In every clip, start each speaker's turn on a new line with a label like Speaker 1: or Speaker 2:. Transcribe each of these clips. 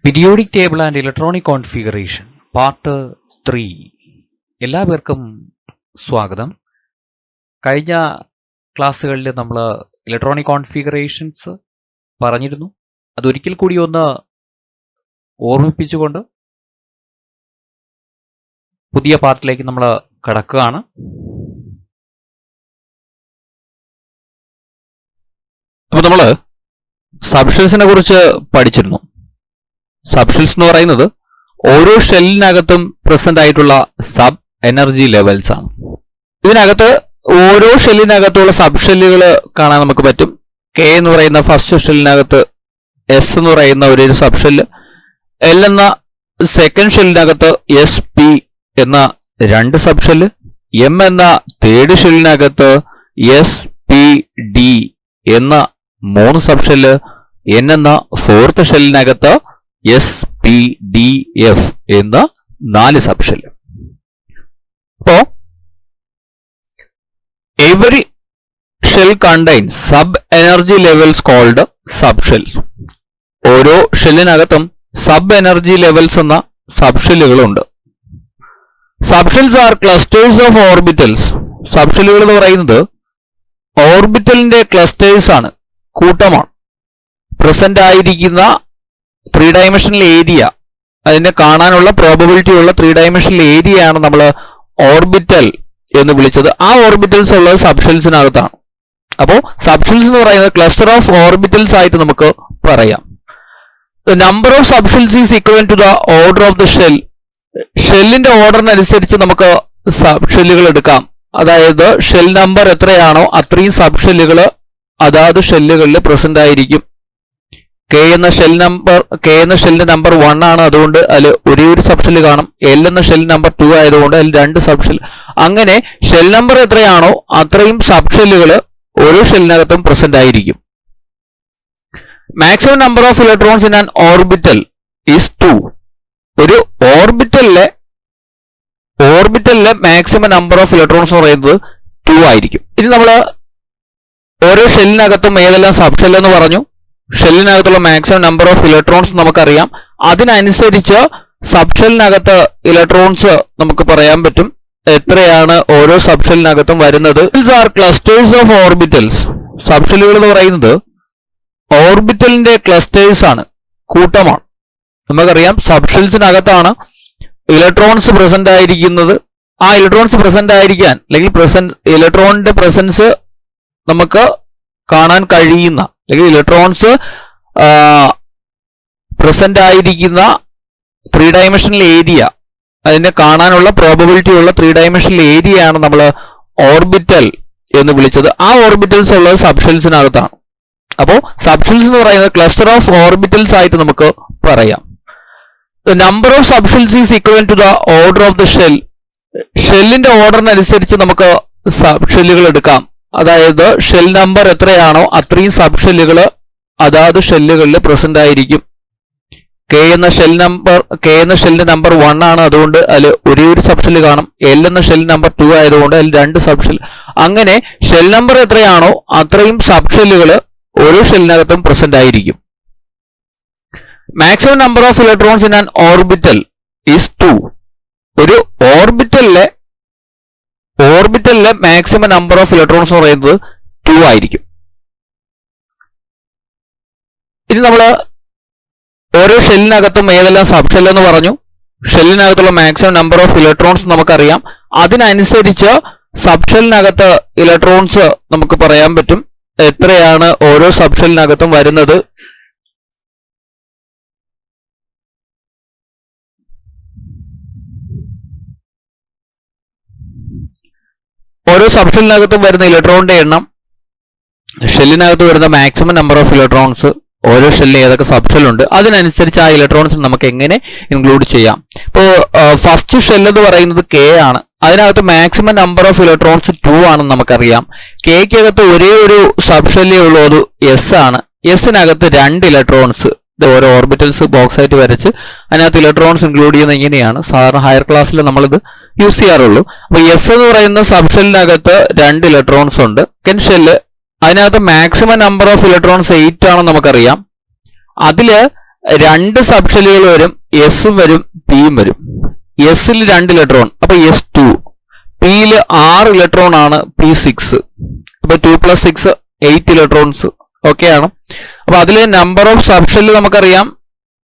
Speaker 1: Periodic table and electronic configuration part 3. എല്ലാവർക്കും സ്വാഗതം. കഴിഞ്ഞ ക്ലാസ്സുകളിൽ നമ്മൾ ഇലക്ട്രോണിക് കോൺഫിഗറേഷൻസ് പറഞ്ഞിരുന്നു. അതൊരിക്കൽ കൂടി ഒന്ന് ഓർമ്മിപ്പിച്ചുകൊണ്ട് പുതിയ പാർട്ടിലേക്ക് നമ്മൾ കടക്കുകയാണ്. അപ്പോൾ നമ്മൾ സബ്ഷെൽസിനെ കുറിച്ച് പഠിച്ചിരുന്നു. സബ്ഷെൽസ് എന്ന് പറയുന്നത് ഓരോ ഷെല്ലിനകത്തും പ്രസന്റ് ആയിട്ടുള്ള സബ് എനർജി ലെവൽസ് ആണ്. ഇതിനകത്ത് ഓരോ ഷെല്ലിനകത്തുള്ള സബ് ഷെല്ലുകൾ കാണാൻ നമുക്ക് പറ്റും. കെ എന്ന് പറയുന്ന ഫസ്റ്റ് ഷെല്ലിനകത്ത് എസ് എന്ന് പറയുന്ന ഒരു സബ് ഷെല്ല്, എൽ എന്ന സെക്കൻഡ് ഷെല്ലിനകത്ത് എസ് പി എന്ന രണ്ട് സബ് ഷെല്ല്, എം എന്ന തേർഡ് ഷെല്ലിനകത്ത് എസ് പി ഡി എന്ന മൂന്ന് സബ് ഷെല്ല്, എൻ എന്ന ഫോർത്ത് ഷെല്ലിനകത്ത് എസ് പി ഡി എഫ് എന്ന 4 സബ് ഷെല്ല്. അപ്പോ every shell contains sub energy levels called sub shells. ഓരോ ഷെല്ലിനകത്തും സബ് എനർജി ലെവൽസ് എന്ന സബ് ഷെല്ലുകളുണ്ട്. Sub shells are clusters of orbitals. Sub ഷെല്ലുകൾ എന്ന് പറയുന്നത് ഓർബിറ്റലിന്റെ ക്ലസ്റ്റേഴ്സ് ആണ്, കൂട്ടമാണ്. പ്രസന്റ് ആയിരിക്കുന്ന 3 ഡയമെൻഷണൽ ഏരിയ, അതിനെ കാണാനുള്ള പ്രോബബിലിറ്റി ഉള്ള 3 ഡയമെൻഷണൽ ഏരിയ ആണ് നമ്മൾ ഓർബിറ്റൽ എന്ന് വിളിച്ചത്. ആ ഓർബിറ്റൽസ് ഉള്ളത് സബ്ഷെൽസിനകത്താണ്. അപ്പോൾ സബ്ഷെൽസ് എന്ന് പറയുന്നത് ക്ലസ്റ്റർ ഓഫ് ഓർബിറ്റൽസ് ആയിട്ട് നമുക്ക് പറയാം. The number of subshells is equal to the order of the shell. ഷെല്ലിന്റെ ഓർഡറിനനുസരിച്ച് നമുക്ക് സബ് ഷെല്ലുകൾ എടുക്കാം. അതായത് ഷെൽ നമ്പർ എത്രയാണോ അത്രയും സബ് ഷെല്ലുകൾ അതാത് ഷെല്ലുകളിൽ പ്രസന്റ് ആയിരിക്കും. കെ എന്ന ഷെല്ലിന്റെ നമ്പർ 1 ആണ്, അതുകൊണ്ട് അതിൽ ഒരേ ഒരു സബ് ഷെല്ല് കാണും. എൽ എന്ന ഷെൽ നമ്പർ 2 ആയതുകൊണ്ട് അതിൽ 2 സബ് ഷെൽ. അങ്ങനെ ഷെൽ നമ്പർ എത്രയാണോ അത്രയും സബ് ഷെല്ലുകൾ ഓരോ ഷെല്ലിനകത്തും പ്രസന്റ് ആയിരിക്കും. Maximum number of electrons in an orbital is 2. ഒരു ഓർബിറ്റലിലെ മാക്സിമം നമ്പർ ഓഫ് ഇലക്ട്രോൺസ് എന്ന് പറയുന്നത് 2 ആയിരിക്കും. ഇനി നമ്മൾ ഓരോ ഷെല്ലിനകത്തും ഏതെല്ലാം സബ് ഷെൽ എന്ന് പറഞ്ഞു. ഷെല്ലിനകത്തുള്ള മാക്സിമം നമ്പർ ഓഫ് ഇലക്ട്രോൺസ് നമുക്കറിയാം. അതിനനുസരിച്ച് സബ് ഷെല്ലിനകത്ത് ഇലക്ട്രോൺസ് നമുക്ക് പറയാൻ പറ്റും എത്രയാണ് ഓരോ സബ് ഷെല്ലിനകത്തും വരുന്നത്. Are clusters of orbitals. Sub ഷെല്ലുകൾ എന്ന് പറയുന്നത് ഓർബിറ്റലിന്റെ ക്ലസ്റ്റേഴ്സ് ആണ്, കൂട്ടമാണ്. നമുക്കറിയാം സബ് ഷെൽസിനകത്താണ് ഇലക്ട്രോൺസ് പ്രസന്റ് ആയിരിക്കുന്നത്. ആ ഇലക്ട്രോൺസ് പ്രസന്റ് ആയിരിക്കാൻ അല്ലെങ്കിൽ ഇലക്ട്രോണിന്റെ പ്രസൻസ് നമുക്ക് കാണാൻ കഴിയുന്ന അല്ലെങ്കിൽ ഇലക്ട്രോൺസ് പ്രസന്റ് ആയിരിക്കുന്ന 3 ഡയമെൻഷണൽ ഏരിയ, അതിനെ കാണാനുള്ള പ്രോബബിലിറ്റി ഉള്ള 3 ഡയമെൻഷണൽ ഏരിയ ആണ് നമ്മൾ ഓർബിറ്റൽ എന്ന് വിളിച്ചത്. ആ ഓർബിറ്റൽസ് ഉള്ളത് സബ്ഷെൽസിനകത്താണ്. അപ്പോൾ സബ്ഷെൽസ് എന്ന് പറയുന്നത് ക്ലസ്റ്റർ ഓഫ് ഓർബിറ്റൽസ് ആയിട്ട് നമുക്ക് പറയാം. The number of subshells is equal to the order of the shell. ഷെല്ലിന്റെ ഓർഡറിനനുസരിച്ച് നമുക്ക് സബ് ഷെല്ലുകൾ എടുക്കാം. അതായത് ഷെൽ നമ്പർ എത്രയാണോ അത്രയും സബ് ഷെല്ലുകൾ അതാത് ഷെല്ലുകളിൽ പ്രസന്റ് ആയിരിക്കും. കെ എന്ന ഷെല്ലിന്റെ നമ്പർ 1 ആണ്, അതുകൊണ്ട് അതിൽ ഒരേ ഒരു സബ് ഷെല്ല് കാണും. എൽ എന്ന ഷെൽ നമ്പർ 2 ആയതുകൊണ്ട് അതിൽ 2 സബ് ഷെൽ. അങ്ങനെ ഷെൽ നമ്പർ എത്രയാണോ അത്രയും സബ് ഷെല്ലുകൾ ഓരോ ഷെല്ലിനകത്തും പ്രസന്റ് ആയിരിക്കും. Maximum number of electrons in an orbital is 2. ഒരു ഓർബിറ്റലിലെ മാക്സിമം നമ്പർ ഓഫ് ഇലക്ട്രോൺസ് എന്ന് പറയുന്നത് 2 ആയിരിക്കും. ഇനി നമ്മൾ ഓരോ ഷെല്ലിനകത്തും ഏതെല്ലാം സബ് ഷെൽ എന്ന് പറഞ്ഞു. ഷെല്ലിനകത്തുള്ള മാക്സിമം നമ്പർ ഓഫ് ഇലക്ട്രോൺസ് നമുക്കറിയാം. അതിനനുസരിച്ച് സബ് ഷെല്ലിനകത്ത് ഇലക്ട്രോൺസ് നമുക്ക് പറയാൻ പറ്റും എത്രയാണ് ഓരോ സബ് ഷെല്ലിനകത്തും വരുന്നത്. ഓരോ സബ് ഷെല്ലിനകത്തും വരുന്ന ഇലക്ട്രോണിന്റെ എണ്ണം, ഷെല്ലിനകത്ത് വരുന്ന മാക്സിമം നമ്പർ ഓഫ് ഇലക്ട്രോൺസ്, ഓരോ ഷെല്ലിൽ ഏതൊക്കെ സബ് ഷെൽ ഉണ്ട് അതിനനുസരിച്ച് ആ ഇലക്ട്രോൺസ് നമുക്ക് എങ്ങനെ ഇൻക്ലൂഡ് ചെയ്യാം. ഇപ്പോൾ ഫസ്റ്റ് ഷെൽ എന്ന് പറയുന്നത് കെ ആണ്. അതിനകത്ത് മാക്സിമം നമ്പർ ഓഫ് ഇലക്ട്രോൺസ് 2 ആണെന്ന് നമുക്കറിയാം. കെക്കകത്ത് ഒരേ ഒരു സബ് ഷെല്ലേ ഉള്ളൂ, അത് എസ് ആണ്. എസിനകത്ത് 2 ഇലക്ട്രോൺസ്, ഓരോ ഓർബിറ്റൽസ് ബോക്സ് ആയിട്ട് വരച്ച് അതിനകത്ത് ഇലക്ട്രോൺസ് ഇൻക്ലൂഡ് ചെയ്യുന്നത് ഇങ്ങനെയാണ്. സാധാരണ ഹയർ ക്ലാസ്സിൽ നമ്മളിത് യൂസ് ചെയ്യാറുള്ളൂ. അപ്പോൾ എസ് എന്ന് പറയുന്ന സബ് ഷെല്ലിനകത്ത് 2 ഇലക്ട്രോൺസ് ഉണ്ട്. സെക്കൻഡ് ഷെല്ല് അതിനകത്ത് മാക്സിമം നമ്പർ ഓഫ് ഇലക്ട്രോൺസ് 8 ആണെന്ന് നമുക്കറിയാം. അതില് രണ്ട് സബ്ഷെല്ലുകൾ വരും, എസും വരും പിയും വരും. എസിൽ 2 ഇലക്ട്രോൺ, അപ്പൊ S2. പിയിൽ 6 ഇലക്ട്രോൺ ആണ്, P6. അപ്പൊ 2 + 6 8 ഇലക്ട്രോൺസ്. ഓക്കെ ആണ്. അപ്പൊ അതിൽ നമ്പർ ഓഫ് സബ്ഷെല്ല് നമുക്കറിയാം.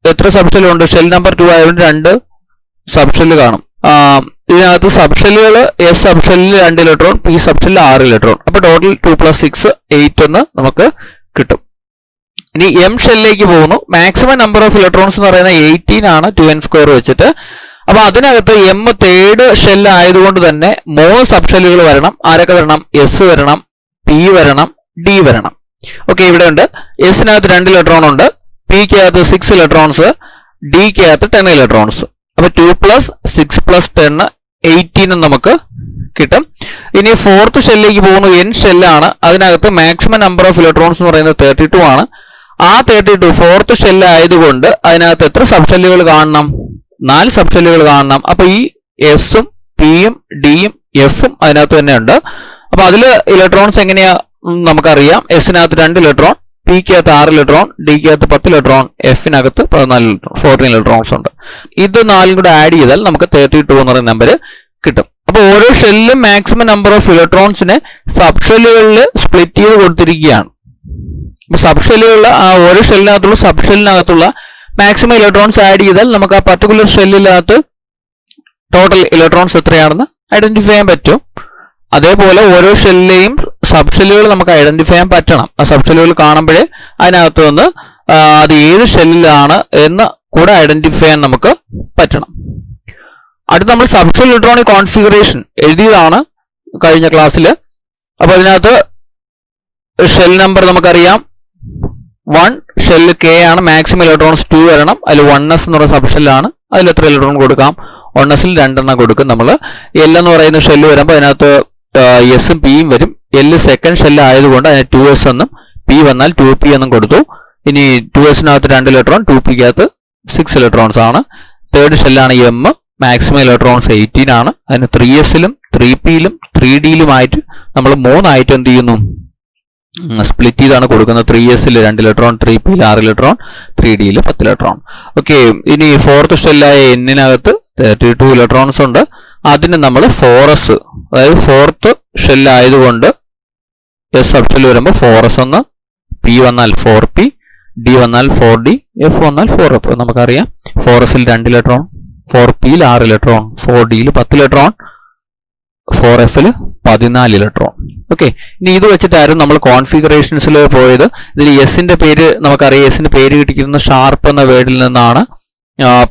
Speaker 1: എത്ര സബ്ഷെല്ലുണ്ട്? ഷെൽ നമ്പർ 2 ആയതുകൊണ്ട് 2 സബ്ഷെല്ല് കാണും. ഇതിനകത്ത് സബ്ഷെല്ലുകൾ എസ് സബ്ഷെല്ലിൽ 2 ഇലക്ട്രോൺ, പി സബ്ഷെല്ലിൽ 6 ഇലക്ട്രോൺ. അപ്പൊ ടോട്ടൽ 2 + 6 8 എന്ന് നമുക്ക് കിട്ടും. ഇനി എം ഷെല്ലിലേക്ക് പോകുന്നു. മാക്സിമം നമ്പർ ഓഫ് ഇലക്ട്രോൺസ് എന്ന് പറയുന്നത് 18 ആണ്, 2n² വെച്ചിട്ട്. അപ്പൊ അതിനകത്ത് എം തേർഡ് ഷെല്ല് ആയതുകൊണ്ട് തന്നെ 3 സബ്ഷെല്ലുകൾ വരണം. ആരൊക്കെ വരണം? എസ് വരണം, പി വരണം, ഡി വരണം. ഓക്കെ, ഇവിടെ ഉണ്ട്. എസിനകത്ത് 2 ഇലക്ട്രോൺ ഉണ്ട്, പിക്കകത്ത് 6 ഇലക്ട്രോൺസ്, ഡിക്കകത്ത് 10 ഇലക്ട്രോൺസ്. അപ്പൊ 2 + 6 + 10 18 നമുക്ക് കിട്ടും. ഇനി ഫോർത്ത് ഷെല്ലിലേക്ക് പോകുന്നു. എൻ ഷെല്ലാണ്. അതിനകത്ത് മാക്സിമം നമ്പർ ഓഫ് ഇലക്ട്രോൺസ് എന്ന് പറയുന്നത് 32 ആണ്. ആ 32 ഫോർത്ത് ഷെല്ല് ആയതുകൊണ്ട് അതിനകത്ത് എത്ര സബ്ഷെല്ലുകൾ കാണണം? 4 സബ്ഷെല്ലുകൾ കാണണം. അപ്പൊ ഈ എസും പിയും ഡിയും എഫും അതിനകത്ത് തന്നെ ഉണ്ട്. അപ്പൊ അതിൽ ഇലക്ട്രോൺസ് എങ്ങനെയാ നമുക്കറിയാം. എസിനകത്ത് 2 ഇലക്ട്രോൺ, പിക്കകത്ത് 6 ഇലക്ട്രോൺ, ഡിക്കകത്ത് 10 ഇലക്ട്രോൺ, എഫിനകത്ത് 14 ഇലക്ട്രോൺ, 14 ഇലക്ട്രോൺസ് ഉണ്ട്. ഇത് 4 കൂടെ ആഡ് ചെയ്താൽ നമുക്ക് 32 എന്ന് പറയുന്ന നമ്പർ കിട്ടും. അപ്പൊ ഓരോ ഷെല്ലിലും മാക്സിമം നമ്പർ ഓഫ് ഇലക്ട്രോൺസിനെ സബ്ഷെല്ലുകളിൽ സ്പ്ലിറ്റ് ചെയ്ത് കൊടുത്തിരിക്കുകയാണ്. അപ്പൊ സബ്ഷെല്ലുകളിൽ ആ ഓരോ ഷെല്ലിനകത്തുള്ള സബ്ഷെല്ലിനകത്തുള്ള മാക്സിമം ഇലക്ട്രോൺസ് ആഡ് ചെയ്താൽ നമുക്ക് ആ പർട്ടിക്കുലർ ഷെല്ലിനകത്ത് ടോട്ടൽ ഇലക്ട്രോൺസ് എത്രയാണെന്ന് ഐഡന്റിഫൈ ചെയ്യാൻ പറ്റും. അതേപോലെ ഓരോ ഷെല്ലിലെയും സബ്ഷെല്ലുകൾ നമുക്ക് ഐഡന്റിഫൈ ചെയ്യാൻ പറ്റണം. ആ സബ്ഷെല്ലുകൾ കാണുമ്പോഴേ അതിനകത്ത് നിന്ന് അത് ഏത് ഷെല്ലിലാണ് എന്ന് കൂടെ ഐഡന്റിഫൈ ചെയ്യാൻ നമുക്ക് പറ്റണം. അടുത്ത് നമ്മൾ സബ്ഷെൽ ഇലക്ട്രോണിക് കോൺഫിഗറേഷൻ എഴുതിയതാണ് കഴിഞ്ഞ ക്ലാസ്സിൽ. അപ്പൊ അതിനകത്ത് ഷെൽ നമ്പർ നമുക്കറിയാം 1. ഷെല്ല് കെ ആണ്. മാക്സിമം ഇലക്ട്രോൺസ് 2 വരണം. അതിൽ 1s എന്ന് പറയുന്ന സബ്ഷെല്ലാണ്. അതിൽ എത്ര ഇലക്ട്രോൺ കൊടുക്കാം? 1sൽ 2 എണ്ണം കൊടുക്കും നമ്മൾ. എൽ എന്ന് പറയുന്ന ഷെല്ല് വരുമ്പോൾ അതിനകത്ത് എസും പിയും വരും. എൽ സെക്കൻഡ് ഷെല്ല് ആയതുകൊണ്ട് അതിന് 2s എന്നും, പി വന്നാൽ 2p എന്നും കൊടുത്തു. ഇനി 2sനകത്ത് 2 ഇലക്ട്രോൺ, 2pക്കകത്ത് 6 ഇലക്ട്രോൺസ് ആണ്. തേർഡ് ഷെല്ലാണ് എം. മാക്സിമം ഇലക്ട്രോൺസ് 18 ആണ്. അതിന് 3sലും 3pയിലും 3dയിലുമായിട്ട് നമ്മൾ 3 ആയിട്ട് എന്ത് ചെയ്യുന്നു? സ്പ്ലിറ്റ് ചെയ്താണ് കൊടുക്കുന്നത്. 3sൽ 2 ഇലക്ട്രോൺ, 3pയിൽ 6 ഇലക്ട്രോൺ, 3dയിൽ 10 ഇലക്ട്രോൺ. ഓക്കെ, ഇനി ഫോർത്ത് ഷെല്ലായ എന്നിനകത്ത് 32 ഇലക്ട്രോൺസ് ഉണ്ട്. അതിന് നമ്മൾ 4s, അതായത് ഫോർത്ത് ഷെല്ലായതുകൊണ്ട് എസ് സബ്ഷെല്ല് വരുമ്പോൾ 4s ഒന്ന്, പി വന്നാൽ 4p, ഡി വന്നാൽ 4d, എഫ് വന്നാൽ 4f. നമുക്കറിയാം 4sൽ 2 ഇലക്ട്രോൺ, 4pയിൽ 6 ഇലക്ട്രോൺ, 4dയിൽ 10 ഇലക്ട്രോൺ, 4fൽ 14 ഇലക്ട്രോൺ. ഓക്കെ, ഇനി ഇത് വെച്ചിട്ടായിരുന്നു നമ്മൾ കോൺഫിഗറേഷൻസിൽ പോയത്. ഇതിൽ എസിന്റെ പേര് നമുക്കറിയാം. എസിന്റെ പേര് കിട്ടിയിരിക്കുന്നത് ഷാർപ്പ് എന്ന വേർഡിൽ നിന്നാണ്.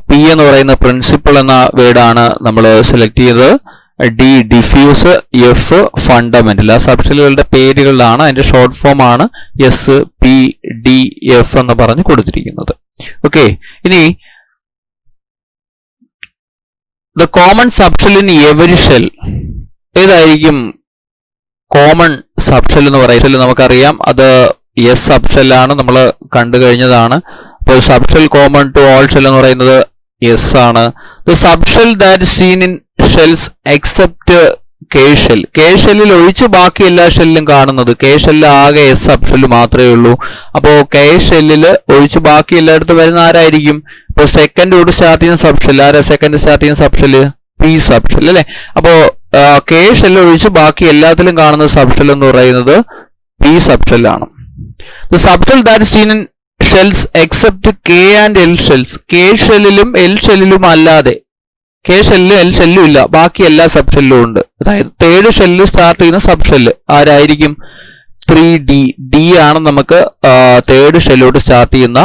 Speaker 1: പി എന്ന് പറയുന്ന പ്രിൻസിപ്പിൾ എന്ന വേർഡാണ് നമ്മൾ സെലക്ട് ചെയ്തത്. D diffuse, F fundamental. ആ സബ്ഷെല്ലുകളുടെ പേരുകളിലാണ്, അതിന്റെ ഷോർട്ട് ഫോം ആണ് എസ്, പി, ഡി, എഫ് എന്ന് പറഞ്ഞ് കൊടുത്തിരിക്കുന്നത്. ഓക്കെ, ഇനി the common subshell in every shell. ഏതായിരിക്കും കോമൺ സബ്ഷെൽ എന്ന് പറയുന്നത്? നമുക്കറിയാം അത് എസ് സബ്ഷെല്ലാണ്, നമ്മൾ കണ്ടു കഴിഞ്ഞതാണ്. അപ്പോൾ subshell common to all shell എന്ന് പറയുന്നത് എസ് ആണ്. The subshell that seen in shells except K shell. K ഷെല്ലിൽ ഒഴിച്ച് ബാക്കി എല്ലാ ഷെല്ലിലും കാണുന്നത്, കെ ഷെല്ലിൽ ആകെ എസ് സബ്ഷെല്ല് മാത്രമേ ഉള്ളൂ. അപ്പോൾ കെ ഷെല്ലിൽ ഒഴിച്ച് ബാക്കി എല്ലായിടത്തും വരുന്ന ആരായിരിക്കും? ഇപ്പോൾ സെക്കൻഡ് കൂടി സ്റ്റാർട്ട് ചെയ്യുന്ന സബ്ഷെല്ല് ആരാ? സെക്കൻഡ് സ്റ്റാർട്ട് ചെയ്യുന്ന സബ്ഷെല്ല് പി സബ്ഷെൽ അല്ലേ? അപ്പോൾ കെ ഷെല്ല് ഒഴിച്ച് ബാക്കി എല്ലാത്തിലും കാണുന്ന സബ്ഷെൽ എന്ന് പറയുന്നത് പി സബ്ഷെല്ലാണ്. The subshell that seen in shells except K and L shells. K ഷെല്ലിലും എൽ ഷെല്ലിലും അല്ലാതെ, കെ ഷെല്ലും എൽ ഷെല്ലും ഇല്ല, ബാക്കി എല്ലാ സബ്ഷെല്ലും ഉണ്ട്. അതായത് തേർഡ് ഷെല്ലിൽ സ്റ്റാർട്ട് ചെയ്യുന്ന സബ്ഷെല്ല് ആരായിരിക്കും? 3d. ഡി ആണ് നമുക്ക് തേർഡ് ഷെല്ലോട്ട് സ്റ്റാർട്ട് ചെയ്യുന്ന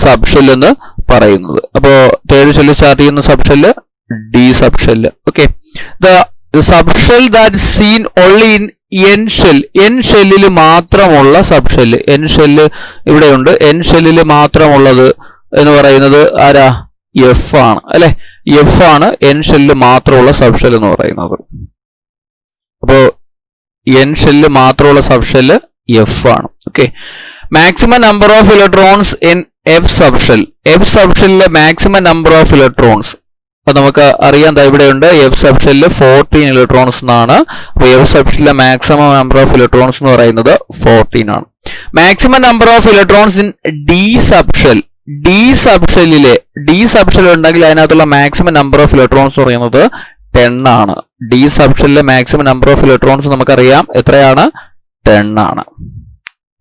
Speaker 1: സബ്ഷെല്ല് എന്ന് പറയുന്നത്. അപ്പോൾ തേർഡ് ഷെല്ലിൽ സ്റ്റാർട്ട് ചെയ്യുന്ന subshell D subshell. Okay, the subshell that scene only in N shell. N ഷെല്ലിൽ മാത്രമുള്ള സബ്ഷെല്ല്. എൻ ഷെല്ല് ഇവിടെയുണ്ട്. എൻ ഷെല്ലിൽ മാത്രമുള്ളത് എന്ന് പറയുന്നത് ആരാ? എഫ് ആണ് അല്ലെ? എഫ് ആണ് എൻ ഷെല്ല് മാത്രമുള്ള സബ്ഷെൽ എന്ന് പറയുന്നത്. അപ്പോൾ എൻ ഷെല്ല് മാത്രമുള്ള സബ്ഷെല്ല് എഫ് ആണ്. Okay, maximum number of electrons in F subshell. F സബ്ഷെല്ലിലെ മാക്സിമം നമ്പർ ഓഫ് ഇലക്ട്രോൺസ് അത് നമുക്ക് അറിയാം. ഇവിടെയുണ്ട്. എഫ് സബ്ഷെല്ലിൽ 14 ഇലക്ട്രോൺസ് എന്നാണ്. അപ്പോൾ എഫ് സബ്ഷെല്ലിലെ മാക്സിമം നമ്പർ ഓഫ് ഇലക്ട്രോൺസ് എന്ന് പറയുന്നത് 14 ആണ്. Maximum number of electrons in D subshell. D subshell ഉണ്ടെങ്കിൽ അതിനകത്തുള്ള മാക്സിമം നമ്പർ ഓഫ് ഇലക്ട്രോൺസ് എന്ന് പറയുന്നത് 10 ആണ്. ഡി സബ്ഷെല്ലിലെ മാക്സിമം നമ്പർ ഓഫ് ഇലക്ട്രോൺസ് നമുക്കറിയാം എത്രയാണ്? 10 ആണ്.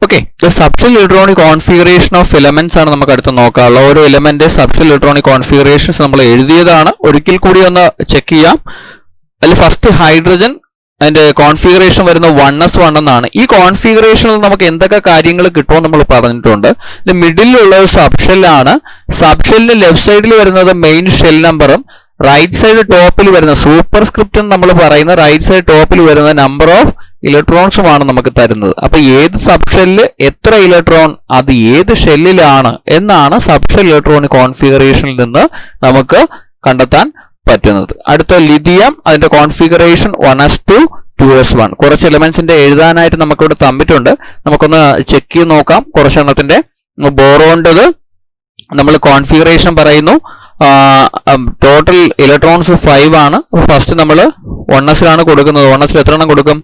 Speaker 1: Okay, subshell electronic configuration of elements ആണ് നമുക്ക് അടുത്ത് നോക്കാനുള്ളത്. ഓരോ എലമെന്റ് സബ്ഷെൽ ഇലക്ട്രോണിക് കോൺഫിഗറേഷൻസ് നമ്മൾ എഴുതിയതാണ്. ഒരിക്കൽ കൂടി ഒന്ന് ചെക്ക് ചെയ്യാം. അതിൽ ഫസ്റ്റ് ഹൈഡ്രജൻ അതിന്റെ കോൺഫിഗറേഷൻ വരുന്ന 1s1 എന്നാണ്. ഈ കോൺഫിഗറേഷനിൽ നമുക്ക് എന്തൊക്കെ കാര്യങ്ങൾ കിട്ടുമെന്ന് നമ്മൾ പറഞ്ഞിട്ടുണ്ട്. ഇത് മിഡിലുള്ള ഒരു സബ്ഷെല്ലാണ്. സബ്ഷെല്ലിന് ലെഫ്റ്റ് സൈഡിൽ വരുന്നത് മെയിൻ ഷെൽ നമ്പറും റൈറ്റ് സൈഡ് ടോപ്പിൽ വരുന്ന സൂപ്പർ സ്ക്രിപ്റ്റ് എന്ന് നമ്മൾ പറയുന്ന റൈറ്റ് സൈഡ് ടോപ്പിൽ വരുന്ന നമ്പർ ഓഫ് ഇലക്ട്രോൺസുമാണ് നമുക്ക് തരുന്നത്. അപ്പൊ ഏത് സബ്ഷെല്ലിൽ എത്ര ഇലക്ട്രോൺ, അത് ഏത് ഷെല്ലിലാണ് എന്നാണ് സബ്ഷെൽ ഇലക്ട്രോണിക് കോൺഫിഗറേഷനിൽ നിന്ന് നമുക്ക് കണ്ടെത്താൻ പറ്റുന്നത്. അടുത്ത ലിഥിയം, അതിന്റെ കോൺഫിഗറേഷൻ 1s2 2s1. കുറച്ച് എലമെന്റ്സിന്റെ എഴുതാനായിട്ട് നമുക്കിവിടെ തന്നിട്ടുണ്ട്. നമുക്കൊന്ന് ചെക്ക് ചെയ്ത് നോക്കാം. കുറച്ചെണ്ണത്തിന്റെ ബോറോണ്ടത് നമ്മൾ കോൺഫിഗറേഷൻ പറയുന്നു. ടോട്ടൽ ഇലക്ട്രോൺസ് 5 ആണ്. ഫസ്റ്റ് നമ്മൾ 1sലാണ് കൊടുക്കുന്നത്. 1s എത്ര എണ്ണം കൊടുക്കും?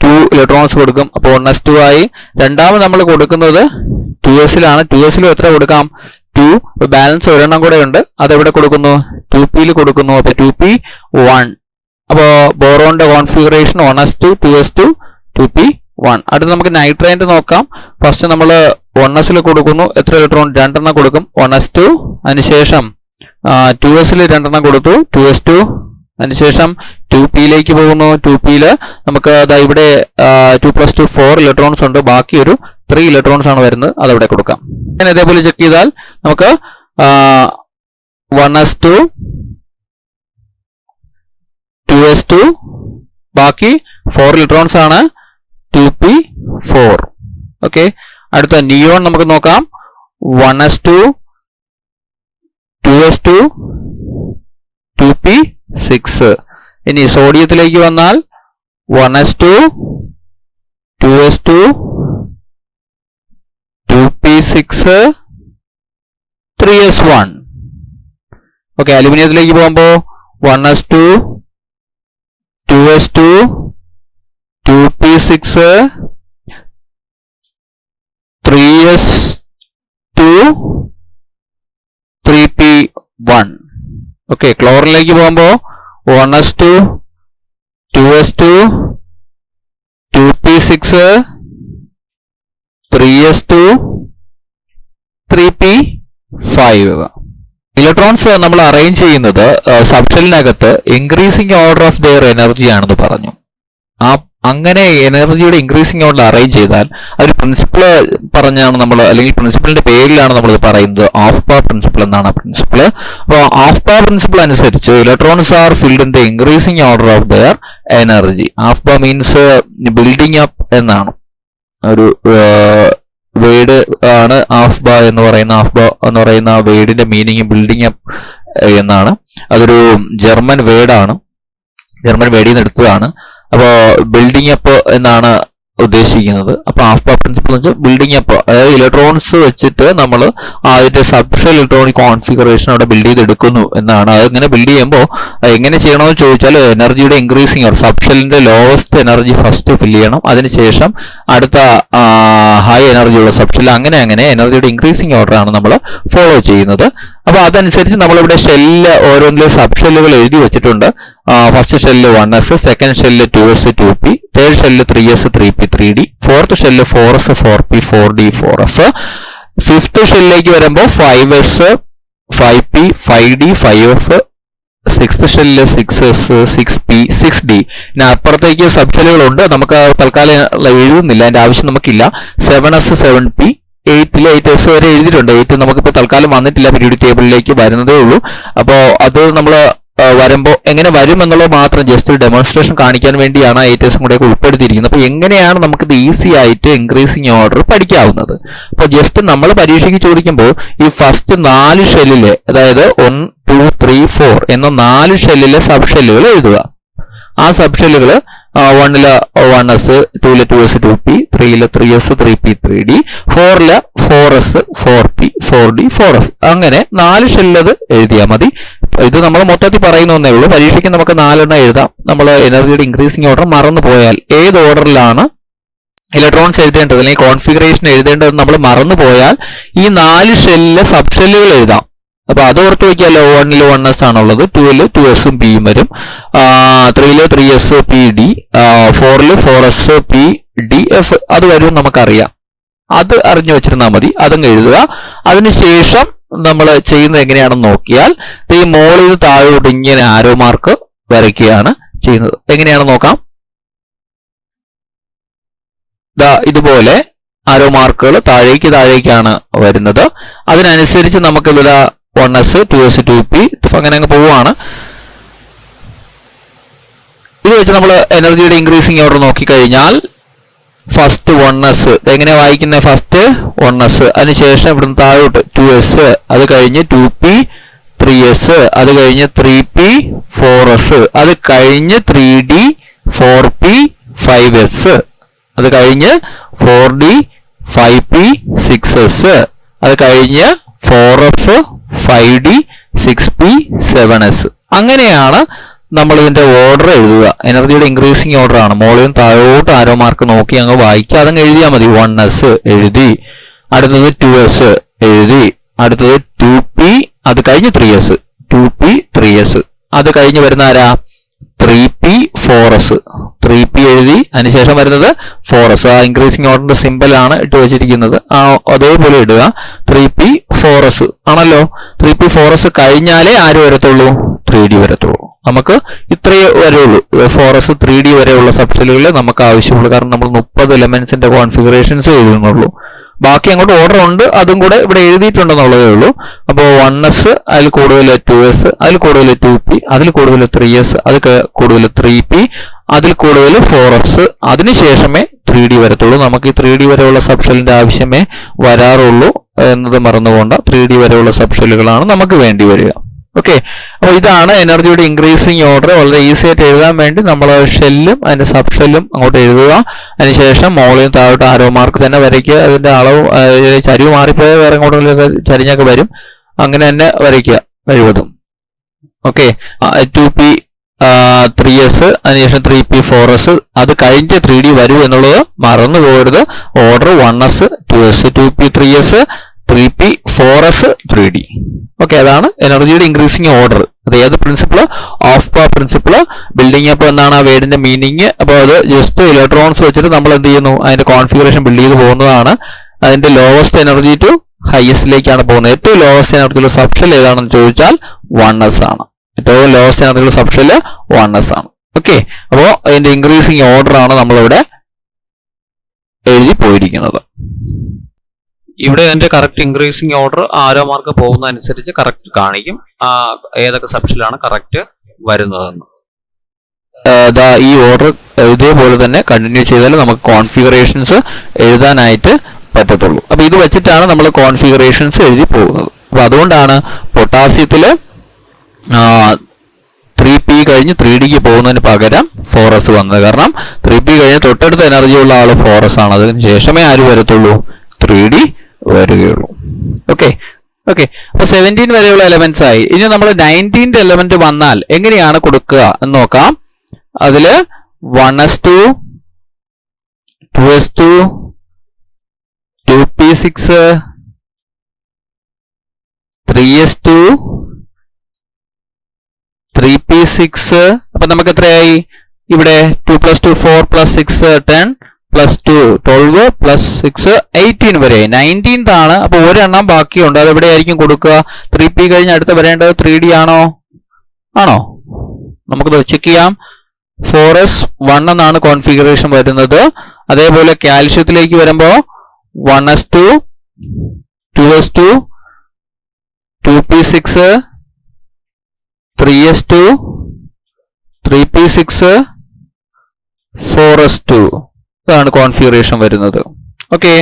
Speaker 1: 2 ഇലക്ട്രോൺസ് കൊടുക്കും. അപ്പോൾ 1s2 ആയി. രണ്ടാമത് നമ്മൾ കൊടുക്കുന്നത് 2sലാണ്. 2sലും എത്ര കൊടുക്കാം? 2. ബാലൻസ് ഒരെണ്ണം കൂടെ ഉണ്ട്. അതെവിടെ കൊടുക്കുന്നു? 2pയിൽ കൊടുക്കുന്നു. അപ്പൊ 2p1. അപ്പോ ബോറോണിന്റെ കോൺഫിഗറേഷൻ 1s2 2s2 2p1. അടുത്ത് നമുക്ക് നൈട്രേറ്റ് നോക്കാം. ഫസ്റ്റ് നമ്മൾ 1sൽ കൊടുക്കുന്നു. എത്ര ഇലക്ട്രോൺ? 2 എണ്ണം കൊടുക്കും. 1s2. അതിനുശേഷം 2sൽ 2 എണ്ണം കൊടുത്തു. 2s2. അതിനുശേഷം 2pയിലേക്ക് പോകുന്നു. 2pയിൽ നമുക്ക് ഇവിടെ 2 + 2 4 ഇലക്ട്രോൺസ് ഉണ്ട്. ബാക്കി ഒരു 3 ഇലക്ട്രോൺസ് ആണ് വരുന്നത്. അതവിടെ കൊടുക്കാം. അങ്ങനെ ഇതേപോലെ ചെക്ക് ചെയ്താൽ നമുക്ക് 1s2 2s2 ബാക്കി 4 ഇലക്ട്രോൺസ് ആണ്. 2p4. ഓക്കെ, അടുത്ത നിയോൺ നമുക്ക് നോക്കാം. 1s2 2s2 2p6. ഇനി സോഡിയത്തിലേക്ക് വന്നാൽ 1s2 2s2 2p6 3s1. Okay, അലുമിനിയത്തിലേക്ക് പോകുമ്പോൾ 1s2 2s2 2p6 3s2 3p1. Okay, ക്ലോറിനിലേക്ക് പോകുമ്പോൾ 1s2 2s2 2p6 3s2 3p5. Electrons നമ്മൾ അറേഞ്ച് ചെയ്യുന്നത് സബ്ഷെല്ലിനകത്ത് increasing order of their energy ആണെന്ന് പറഞ്ഞു. അങ്ങനെ എനർജിയുടെ ഇൻക്രീസിംഗ് ഓർഡർ അറേഞ്ച് ചെയ്താൽ ഒരു പ്രിൻസിപ്പിൾ പറഞ്ഞാണ് നമ്മൾ, അല്ലെങ്കിൽ പ്രിൻസിപ്പിളിന്റെ പേരിലാണ് നമ്മൾ പറയുന്നത്. ഓഫ്-ബാർ പ്രിൻസിപ്പിൾ എന്നാണ് ആ പ്രിൻസിപ്പിൾ. അപ്പോൾ ഓഫ്-ബാർ പ്രിൻസിപ്പിൾ അനുസരിച്ച് electrons are filled in the increasing order of their energy. Of-bar means building up എന്നാണ്. ഒരു വേർഡ് ആണ് ഓഫ്-ബാർ എന്ന് പറയുന്ന. ഓഫ്-ബാർ എന്ന് പറയുന്ന വേർഡിന്റെ മീനിങ് ബിൽഡിംഗ് അപ്പ് എന്നാണ്. അതൊരു ജർമ്മൻ വേർഡാണ്. ജർമ്മൻ വേർഡിൽ നിന്ന് എടുത്തതാണ്. അപ്പോൾ ബിൽഡിംഗ് അപ്പ് എന്നാണ് ഉദ്ദേശിക്കുന്നത്. അപ്പൊ ഓഫ്-ബാർ പ്രിൻസിപ്പിൾ എന്ന് വെച്ചാൽ ബിൽഡിംഗ് അപ്പ്, അതായത് ഇലക്ട്രോൺസ് വെച്ചിട്ട് നമ്മൾ അതിന്റെ സബ്ഷെൽ ഇലക്ട്രോണിക് കോൺഫിഗറേഷൻ അവിടെ ബിൽഡ് ചെയ്തെടുക്കുന്നു എന്നാണ്. അതിങ്ങനെ ബിൽഡ് ചെയ്യുമ്പോൾ എങ്ങനെ ചെയ്യണമെന്ന് ചോദിച്ചാൽ എനർജിയുടെ ഇൻക്രീസിംഗ് ഓർഡർ, സബ്ഷെല്ലിന്റെ ലോവസ്റ്റ് എനർജി ഫസ്റ്റ് ഫില്ല് ചെയ്യണം. അതിനുശേഷം അടുത്ത ഹൈ എനർജിയുള്ള സബ്ഷെൽ, അങ്ങനെ എനർജിയുടെ ഇൻക്രീസിംഗ് ഓർഡർ ആണ് നമ്മൾ ഫോളോ ചെയ്യുന്നത്. അപ്പൊ അതനുസരിച്ച് നമ്മളിവിടെ ഷെല്ല് ഓരോന്നിലും സബ്ഷെല്ലുകൾ എഴുതി വെച്ചിട്ടുണ്ട്. First shell 1s, second shell 2s 2p, third shell 3s 3p 3d, fourth shell 4s 4p 4d 4f, fifth ഷെല്ലിലേക്ക് വരുമ്പോൾ 5s 5p 5d 5f, sixth shell 6s 6p 6d. ഇനി അപ്പുറത്തേക്ക് സബ്ഷെല്ലുകളുണ്ട്, നമുക്ക് തൽക്കാലം എഴുതുന്നില്ല, അതിന്റെ ആവശ്യം നമുക്കില്ല. 7s 7p, 8ൽ 8s വരെ എഴുതിയിട്ടുണ്ട്. 8 നമുക്കിപ്പോൾ തൽക്കാലം വന്നിട്ടില്ല, പീരിയോഡിക് ടേബിളിലേക്ക് വരുന്നതേ ഉള്ളൂ. അപ്പോൾ അത് നമ്മൾ വരുമ്പോൾ എങ്ങനെ വരും എന്നുള്ളത് മാത്രം ജസ്റ്റ് ഡെമോൺസ്ട്രേഷൻ കാണിക്കാൻ വേണ്ടിയാണ് 8s കൂടെ ഉൾപ്പെടുത്തിയിരിക്കുന്നത്. അപ്പോൾ എങ്ങനെയാണ് നമുക്കിത് ഈസി ആയിട്ട് ഇൻക്രീസിങ് ഓർഡർ പഠിക്കാവുന്നത്. അപ്പോൾ ജസ്റ്റ് നമ്മൾ പരീക്ഷയ്ക്ക് ചോദിക്കുമ്പോൾ ഈ ഫസ്റ്റ് 4 ഷെല്ലിലെ, അതായത് 1 2 3 4 എന്ന 4 ഷെല്ലിലെ സബ് ഷെല്ലുകൾ എഴുതുക. ആ sub ഷെല്ലുകൾ 1ല് 1s, 2ല് 2s 2p, 3ല് 3s 3p 3d, 4ല് 4s 4p 4d 4f. അങ്ങനെ 4 ഷെല്ലത് എഴുതിയാൽ മതി. ഇത് നമ്മൾ മൊത്തത്തിൽ പറയുന്നേ ഉള്ളൂ. പരീക്ഷയ്ക്ക് നമുക്ക് 4 എണ്ണം എഴുതാം. നമ്മൾ എനർജിയുടെ ഇൻക്രീസിംഗ് ഓർഡർ മറന്നു പോയാൽ ഏത് ഓർഡറിലാണ് ഇലക്ട്രോൺസ് എഴുതേണ്ടത് അല്ലെങ്കിൽ കോൺഫിഗറേഷൻ എഴുതേണ്ടത് നമ്മൾ മറന്നു പോയാൽ ഈ 4 ഷെല്ലിലെ സബ് ഷെല്ലുകൾ എഴുതാം. അപ്പൊ അത് ഓർത്ത് വയ്ക്കാമല്ലോ. 1ൽ 1s ആണുള്ളത്, 2ൽ 2sഉം പിയും വരും, 3ൽ 3s p d, 4ൽ 4s p d f അത് വരും നമുക്കറിയാം. അത് അറിഞ്ഞു വെച്ചിരുന്നാൽ മതി. അതങ്ങ് എഴുതുക. അതിനുശേഷം നമ്മൾ ചെയ്യുന്നത് എങ്ങനെയാണെന്ന് നോക്കിയാൽ ഈ മോളിൽ നിന്ന് താഴോട്ട് ഇങ്ങനെ ആരോ മാർക്ക് വരയ്ക്കുകയാണ് ചെയ്യുന്നത്. എങ്ങനെയാണെന്ന് നോക്കാം. ഇതുപോലെ ആരോ മാർക്കുകൾ താഴേക്കാണ് വരുന്നത്. അതിനനുസരിച്ച് നമുക്ക് ഇവിടെ 1s 2s 2p അങ്ങനെ അങ്ങ് പോവുകയാണ്. ഇത് വെച്ച് നമ്മൾ എനർജിയുടെ ഇൻക്രീസിങ് ഓർഡർ നോക്കിക്കഴിഞ്ഞാൽ ഫസ്റ്റ് 1s എങ്ങനെ വായിക്കുന്നത്? ഫസ്റ്റ് 1s, അതിനുശേഷം ഇവിടുന്ന് താഴോട്ട് 2s, അത് കഴിഞ്ഞ് 2p 3s, അത് കഴിഞ്ഞ് 3p 4s, അത് കഴിഞ്ഞ് 3d 4p 5s, അത് കഴിഞ്ഞ് 4d 5p 6s, അത് കഴിഞ്ഞ് 4f 5d 6p 7s. അങ്ങനെയാണ് നമ്മൾ ഇതിന്റെ ഓർഡർ എഴുതുക. എനർജിയുടെ ഇൻക്രീസിങ് ഓർഡർ ആണ്. മോളിൽ താഴോട്ട് ആരോ മാർക്ക് നോക്കി അങ്ങ് വായിക്കുക. അതങ്ങ് എഴുതിയാൽ മതി. 1s എഴുതി, അടുത്തത് 2s എഴുതി, അടുത്തത് 2p, അത് കഴിഞ്ഞ് 3s, 2p 3s, അത് കഴിഞ്ഞ് വരുന്ന ആരാ? 3p 4s, 3p എഴുതി, അതിനുശേഷം വരുന്നത് 4s. ആ ഇൻക്രീസിങ് ഓർഡറിന്റെ സിമ്പിൾ ആണ് ഇട്ട് വെച്ചിരിക്കുന്നത്. അതേപോലെ ഇടുക. 3p 4s ആണല്ലോ. 3p 4s കഴിഞ്ഞാലേ ആര് വരത്തുള്ളൂ? 3d വരത്തുള്ളൂ. നമുക്ക് ഇത്രയേ വരെയുള്ളൂ. 4s 3d വരെയുള്ള സബ്ഷെല്ലുകളിൽ നമുക്ക് ആവശ്യമുള്ളൂ. കാരണം നമ്മൾ 30 എലമെന്റ്സിന്റെ കോൺഫിഗറേഷൻസ് എഴുതുന്നുള്ളൂ. ബാക്കി അങ്ങോട്ട് ഓർഡർ ഉണ്ട്, അതും കൂടെ ഇവിടെ എഴുതിയിട്ടുണ്ടെന്നുള്ളതേ ഉള്ളൂ. അപ്പോൾ 1s, അതിൽ കൂടുതൽ 2s, അതിൽ കൂടുതൽ 2p, അതിൽ കൂടുതൽ 3s, അതിൽ കൂടുതൽ 3p, അതിൽ കൂടുതൽ 4s, അതിനുശേഷമേ 3d വരത്തുള്ളൂ. നമുക്ക് ഈ 3d വരെയുള്ള സബ്ഷെല്ലിന്റെ ആവശ്യമേ വരാറുള്ളൂ എന്നത് മറന്നുകൊണ്ട് 3d വരെയുള്ള സബ്ഷെല്ലുകളാണ് നമുക്ക് വേണ്ടി വരിക. ഓക്കെ, അപ്പോൾ ഇതാണ് എനർജിയുടെ ഇൻക്രീസിങ് ഓർഡർ. വളരെ ഈസി ആയിട്ട് എഴുതാൻ വേണ്ടി നമ്മൾ ഷെല്ലും അതിന്റെ സബ് ഷെല്ലും അങ്ങോട്ട് എഴുതുക. അതിനുശേഷം മോളിൽ താഴോട്ട് ആരോ മാർക്ക് തന്നെ വരയ്ക്കുക. അതിന്റെ അളവ് ചരിവ് മാറിപ്പോയാൽ വേറെ എങ്ങോട്ടൊക്കെ ചരിഞ്ഞൊക്കെ വരും. അങ്ങനെ തന്നെ വരയ്ക്കുക കഴിവതും. ഓക്കെ, 2p 3s, അതിനുശേഷം 3p 4s, അത് കഴിഞ്ഞ് 3d വരൂ എന്നുള്ളത് മറന്നു പോകരുത്. Order 1s 2s 2p 3s 3p 4s 3d. Okay, അതാണ് എനർജിയുടെ ഇൻക്രീസിങ് ഓർഡർ. അത് ഏത് principal? Of power principal. Building up എന്നാണ് ആ വേർഡിന്റെ മീനിങ്. അപ്പോൾ അത് ജസ്റ്റ് ഇലക്ട്രോൺസ് വെച്ചിട്ട് നമ്മൾ എന്ത് ചെയ്യുന്നു? അതിന്റെ കോൺഫിഗറേഷൻ ബിൽഡ് ചെയ്ത് പോകുന്നതാണ്. അതിന്റെ ലോവസ്റ്റ് എനർജി ടു ഹയസ്റ്റിലേക്കാണ് പോകുന്നത്. ഏറ്റവും ലോവസ്റ്റ് എനർജിയുള്ള സബ്ഷെൽ ഏതാണെന്ന് ചോദിച്ചാൽ 1s ആണ്. ഏറ്റവും ലോവസ്റ്റ് എനർജിയുള്ള സബ്ഷെല് 1s ആണ്. ഓക്കെ, അപ്പോൾ അതിന്റെ ഇൻക്രീസിങ് ഓർഡർ ആണ് നമ്മളിവിടെ എഴുതി പോയിരിക്കുന്നത്. ഇവിടെ അതിന്റെ correct increasing order arrow mark പോകുന്ന അനുസരിച്ച് കറക്റ്റ് കാണിക്കും ഏതൊക്കെ സബ്ഷെല്ലാണ് കറക്റ്റ് വരുന്നതെന്ന്. ഈ ഓർഡർ ഇതേപോലെ തന്നെ കണ്ടിന്യൂ ചെയ്താൽ നമുക്ക് കോൺഫിഗറേഷൻസ് എഴുതാനായിട്ട് പറ്റത്തുള്ളൂ. അപ്പൊ ഇത് വെച്ചിട്ടാണ് നമ്മൾ കോൺഫിഗറേഷൻസ് എഴുതി പോകുന്നത്. അപ്പൊ അതുകൊണ്ടാണ് പൊട്ടാസ്യത്തില് 3p കഴിഞ്ഞ് 3dക്ക് പോകുന്നതിന് പകരം 4s വന്നത്. കാരണം 3p കഴിഞ്ഞ് തൊട്ടടുത്ത എനർജി ഉള്ള ആള് 4s ആണ്. അതിന് ശേഷമേ ആര് വരത്തുള്ളൂ? 3d വരികയുള്ളൂ. ഓക്കെ, അപ്പൊ 17 വരെയുള്ള എലമെന്റ്സ് ആയി. ഇനി നമ്മൾ 19ന്റെ എലമെന്റ് വന്നാൽ എങ്ങനെയാണ് കൊടുക്കുക എന്ന് നോക്കാം. അതില് 1s2 2s2 2p6 3s2 3p6. അപ്പൊ നമുക്ക് എത്രയായി? ഇവിടെ 2 + 2 4 + 6 10 + 2 12 + 6 18 വരെ. 19th ആണ്. അപ്പൊ ഒരെണ്ണം ബാക്കിയുണ്ട്. അത് എവിടെയായിരിക്കും കൊടുക്കുക? 3p കഴിഞ്ഞ് അടുത്ത് വരേണ്ടത് 3d ആണോ? നമുക്കത് ചെക്ക് ചെയ്യാം. 4s 1 എന്നാണ് കോൺഫിഗറേഷൻ വരുന്നത്. അതേപോലെ കാൽഷ്യത്തിലേക്ക് വരുമ്പോ 1s2 2s2 2p6 3s2 3p6 4s2 ഇതാണ് കോൺഫിഗറേഷൻ വരുന്നത്. ഓക്കെ,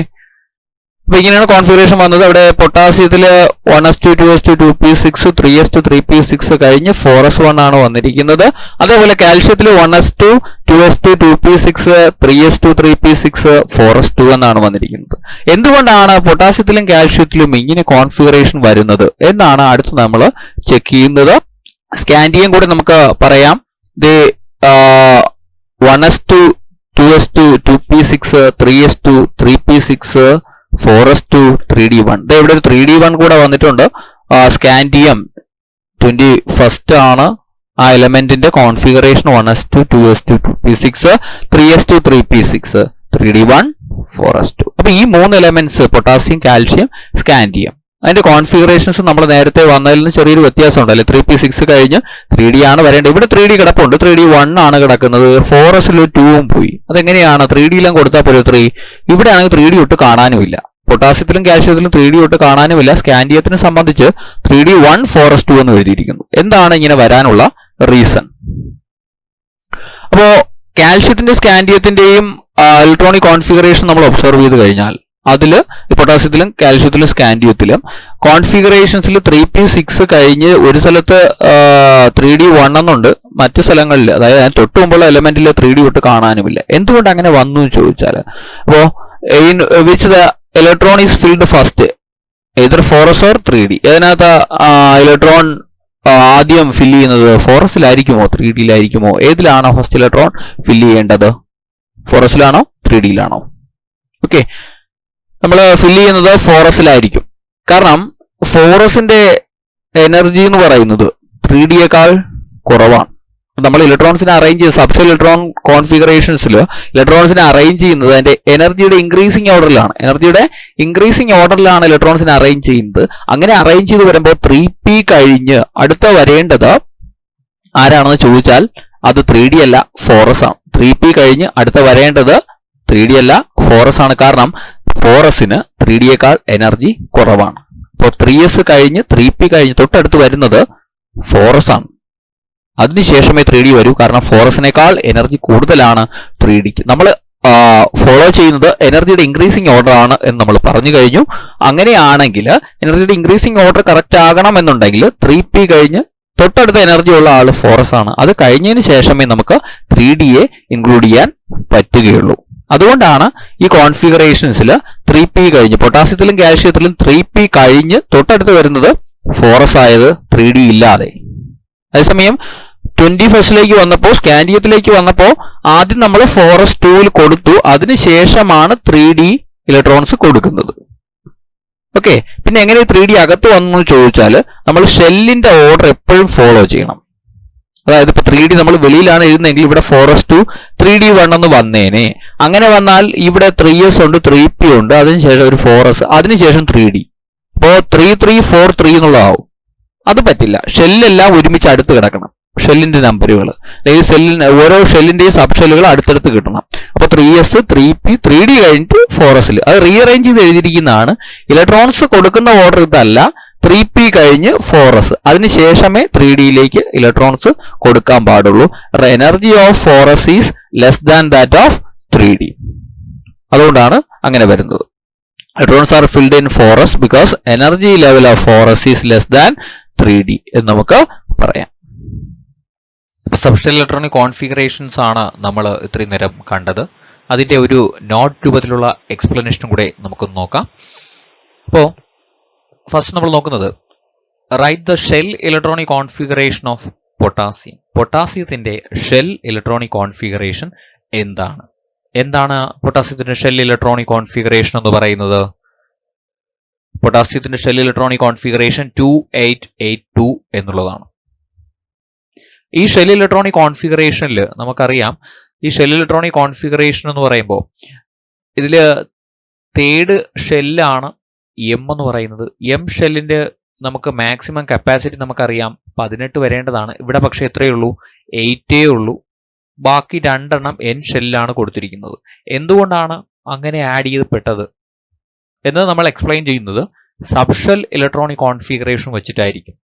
Speaker 1: അപ്പൊ ഇങ്ങനെയാണ് കോൺഫിഗറേഷൻ വന്നത്. അവിടെ പൊട്ടാസ്യത്തില് 1s2 2s2 2p6 3s2 3p6 കഴിഞ്ഞ് 4s1 ആണ് വന്നിരിക്കുന്നത്. അതേപോലെ കാൽഷ്യത്തില് 1s2 2s2 2p6 3s2 3p6 4s2 എന്നാണ് വന്നിരിക്കുന്നത്. എന്തുകൊണ്ടാണ് പൊട്ടാസ്യത്തിലും കാൽഷ്യത്തിലും ഇങ്ങനെ കോൺഫിഗറേഷൻ വരുന്നത് എന്നാണ് അടുത്ത് നമ്മൾ ചെക്ക് ചെയ്യുന്നത്. സ്കാൻഡിയം കൂടെ നമുക്ക് പറയാം. 1s2 2s2 2p6 3s2 3p6 4s2 3d1. ഇവിടെ ഒരു 3d1 കൂടെ വന്നിട്ടുണ്ട്. സ്കാൻഡിയം 21st ആണ് ആ എലമെന്റിന്റെ configuration 1s2 2s2 2p6 3s2 3p6 3d1 4s2. അപ്പൊ ഈ 3 എലമെന്റ്സ് പൊട്ടാസ്യം, കാൽഷ്യം, സ്കാൻഡിയം, അതിന്റെ കോൺഫിഗറേഷൻസ് നമ്മൾ നേരത്തെ വന്നതിൽ നിന്ന് ചെറിയൊരു വ്യത്യാസം ഉണ്ടല്ലേ. 3p6 കഴിഞ്ഞ് 3d ആണ് വരേണ്ടത്. ഇവിടെ 3d കിടപ്പുണ്ട്, 3d1 ആണ് കിടക്കുന്നത്. 4s 2ഉം പോയി. അതെങ്ങനെയാണ്? 3d കൊടുത്താൽ പോലും 3. ഇവിടെ ആണെങ്കിൽ 3d ഒട്ട് കാണാനുമില്ല. പൊട്ടാസ്യത്തിലും കാൽഷ്യത്തിലും 3d ഒട്ട് കാണാനുമില്ല. സ്കാൻഡിയത്തിനെ സംബന്ധിച്ച് 3d1 4s2 എന്ന് എഴുതിയിരിക്കുന്നു. എന്താണ് ഇങ്ങനെ വരാനുള്ള റീസൺ? അപ്പോ കാൽഷ്യത്തിന്റെ സ്കാൻഡിയത്തിന്റെയും ഇലക്ട്രോണിക് കോൺഫിഗറേഷൻ നമ്മൾ ഒബ്സർവ് ചെയ്ത് കഴിഞ്ഞാൽ അതിൽ പൊട്ടാസ്യത്തിലും കാൽഷ്യത്തിലും സ്കാൻഡിയത്തിലും കോൺഫിഗറേഷൻസിൽ 3p6 കഴിഞ്ഞ് ഒരു സ്ഥലത്ത് 3d1 എന്നുണ്ട്, മറ്റു സ്ഥലങ്ങളിൽ അതായത് തൊട്ട് മുമ്പുള്ള എലമെന്റിൽ 3d ഒട്ട് കാണാനുമില്ല. എന്തുകൊണ്ട് അങ്ങനെ വന്നു എന്ന് ചോദിച്ചാൽ, അപ്പോ in which the electron is filled first either 4s or 3d. ഇതിനകത്ത് ഇലക്ട്രോൺ ആദ്യം ഫില്ല് ചെയ്യുന്നത് 4sലായിരിക്കുമോ 3dയിലായിരിക്കുമോ? ഏതിലാണോ ഫസ്റ്റ് ഇലക്ട്രോൺ ഫില്ല് ചെയ്യേണ്ടത്? 4sലാണോ 3dയിലാണോ? ഓക്കെ, നമ്മൾ ഫില്ല് ചെയ്യുന്നത് 4sലായിരിക്കും. കാരണം 4sന്റെ എനർജി എന്ന് പറയുന്നത് 3dയേക്കാൾ കുറവാണ്. നമ്മൾ ഇലക്ട്രോൺസിനെ അറേഞ്ച് ചെയ്ത് സബ്ഷെൽ ഇലക്ട്രോൺ കോൺഫിഗറേഷൻസിൽ ഇലക്ട്രോൺസിനെ അറേഞ്ച് ചെയ്യുന്നത് അതിന്റെ എനർജിയുടെ ഇൻക്രീസിങ് ഓർഡറിലാണ്. ഇലക്ട്രോൺസിനെ അറേഞ്ച് ചെയ്യുന്നത്. അങ്ങനെ അറേഞ്ച് ചെയ്ത് വരുമ്പോൾ 3p കഴിഞ്ഞ് അടുത്ത വരേണ്ടത് ആരാണെന്ന് ചോദിച്ചാൽ അത് 3d അല്ല 4s ആണ്. 3p കഴിഞ്ഞ് അടുത്ത വരേണ്ടത് 3d അല്ല 4s ആണ്. കാരണം 4sന് 3dയേക്കാൾ എനർജി കുറവാണ്. അപ്പോൾ 3s കഴിഞ്ഞ് 3p കഴിഞ്ഞ് തൊട്ടടുത്ത് വരുന്നത് 4s ആണ്. അതിനുശേഷമേ 3d വരൂ. കാരണം 4sനേക്കാൾ എനർജി കൂടുതലാണ് 3dക്ക്. നമ്മൾ ഫോളോ ചെയ്യുന്നത് എനർജിയുടെ ഇൻക്രീസിങ് ഓർഡർ ആണ് എന്ന് നമ്മൾ പറഞ്ഞു കഴിഞ്ഞു. അങ്ങനെയാണെങ്കിൽ എനർജിയുടെ ഇൻക്രീസിങ് ഓർഡർ കറക്റ്റ് ആകണം എന്നുണ്ടെങ്കിൽ 3p കഴിഞ്ഞ് തൊട്ടടുത്ത എനർജി ഉള്ള ആൾ 4s ആണ്. അത് കഴിഞ്ഞതിന് ശേഷമേ നമുക്ക് 3dയെ ഇൻക്ലൂഡ് ചെയ്യാൻ പറ്റുകയുള്ളൂ. അതുകൊണ്ടാണ് ഈ കോൺഫിഗറേഷൻസിൽ 3p കഴിഞ്ഞ് പൊട്ടാസ്യത്തിലും കാൽഷ്യത്തിലും 3p കഴിഞ്ഞ് തൊട്ടടുത്ത് വരുന്നത് 4s ആയത് 3d ഇല്ലാതെ. അതേസമയം 21st വന്നപ്പോൾ സ്കാൻഡിയത്തിലേക്ക് വന്നപ്പോൾ ആദ്യം നമ്മൾ 4s2ൽ കൊടുത്തു, അതിനുശേഷമാണ് 3d ഇലക്ട്രോൺസ് കൊടുക്കുന്നത്. ഓക്കെ, പിന്നെ എങ്ങനെ 3d അകത്ത് വന്നു എന്ന് ചോദിച്ചാൽ നമ്മൾ ഷെല്ലിന്റെ ഓർഡർ എപ്പോഴും ഫോളോ ചെയ്യണം. അതായത് ഇപ്പൊ 3d നമ്മൾ വെളിയിലാണ് എഴുതുന്നതെങ്കിൽ ഇവിടെ 4s2 3d1 എന്ന് വന്നേനെ. അങ്ങനെ വന്നാൽ ഇവിടെ 3s ഉണ്ട്, 3p ഉണ്ട്, അതിനുശേഷം ഒരു 4s, അതിനുശേഷം 3d. അപ്പോൾ 3343 എന്നുള്ളതാവും. അത് പറ്റില്ല. ഷെല്ലെല്ലാം ഒരുമിച്ച് അടുത്ത് കിടക്കണം. ഷെല്ലിന്റെ നമ്പറുകൾ, അതായത് ഓരോ ഷെല്ലിന്റെയും സബ് ഷെല്ലുകൾ അടുത്തടുത്ത് കിട്ടണം. അപ്പൊ 3s 3p 3d കഴിഞ്ഞിട്ട് 4sൽ അത് റീഅറേഞ്ച് ചെയ്ത് എഴുതിയിരിക്കുന്നതാണ്. ഇലക്ട്രോൺസ് കൊടുക്കുന്ന ഓർഡർ ഇതല്ല. 3p കഴിഞ്ഞ് 4s, അതിനുശേഷമേ 3dയിലേക്ക് ഇലക്ട്രോൺസ് കൊടുക്കാൻ പാടുള്ളൂ. Energy of 4s is less than that of 3d. അതുകൊണ്ടാണ് അങ്ങനെ വരുന്നത്. Electrons are filled in 4s because energy level of 4s is less than 3d എന്ന് നമുക്ക് പറയാം. സബ്ഷെൽ ഇലക്ട്രോണിക് കോൺഫിഗറേഷൻസ് ആണ് നമ്മൾ ഇത്രയും നേരം കണ്ടത്. അതിന്റെ ഒരു നോട്ട് രൂപത്തിലുള്ള എക്സ്പ്ലനേഷനും കൂടെ നമുക്കൊന്ന് നോക്കാം. അപ്പോൾ ഫസ്റ്റ് നമ്മൾ നോക്കുന്നത് write the shell electronic configuration of potassium. പൊട്ടാസ്യത്തിന്റെ ഷെൽ ഇലക്ട്രോണിക് കോൺഫിഗറേഷൻ എന്താണ്? എന്താണ് പൊട്ടാസ്യത്തിന്റെ ഷെൽ ഇലക്ട്രോണിക് കോൺഫിഗറേഷൻ എന്ന് പറയുന്നത്? പൊട്ടാസ്യത്തിന്റെ ഷെൽ ഇലക്ട്രോണിക് കോൺഫിഗറേഷൻ 2882 എന്നുള്ളതാണ്. ഈ ഷെൽ ഇലക്ട്രോണിക് കോൺഫിഗറേഷനിൽ നമുക്കറിയാം, ഈ ഷെൽ ഇലക്ട്രോണിക് കോൺഫിഗറേഷൻ എന്ന് പറയുമ്പോൾ ഇതില് തേർഡ് ഷെല്ലാണ് എം എന്ന് പറയുന്നത്. എം ഷെല്ലിന്റെ നമുക്ക് മാക്സിമം കപ്പാസിറ്റി നമുക്കറിയാം 18 വരേണ്ടതാണ്. ഇവിടെ പക്ഷേ എത്രയേ ഉള്ളൂ? 8 ഉള്ളൂ. ബാക്കി 2 എണ്ണം എൻ ഷെല്ലാണ് കൊടുത്തിരിക്കുന്നത്. എന്തുകൊണ്ടാണ് അങ്ങനെ ആഡ് ചെയ്യപ്പെട്ടത് എന്ന് നമ്മൾ എക്സ്പ്ലെയിൻ ചെയ്യുന്നത് സബ്ഷെൽ ഇലക്ട്രോണിക് കോൺഫിഗറേഷൻ വെച്ചിട്ടായിരിക്കും.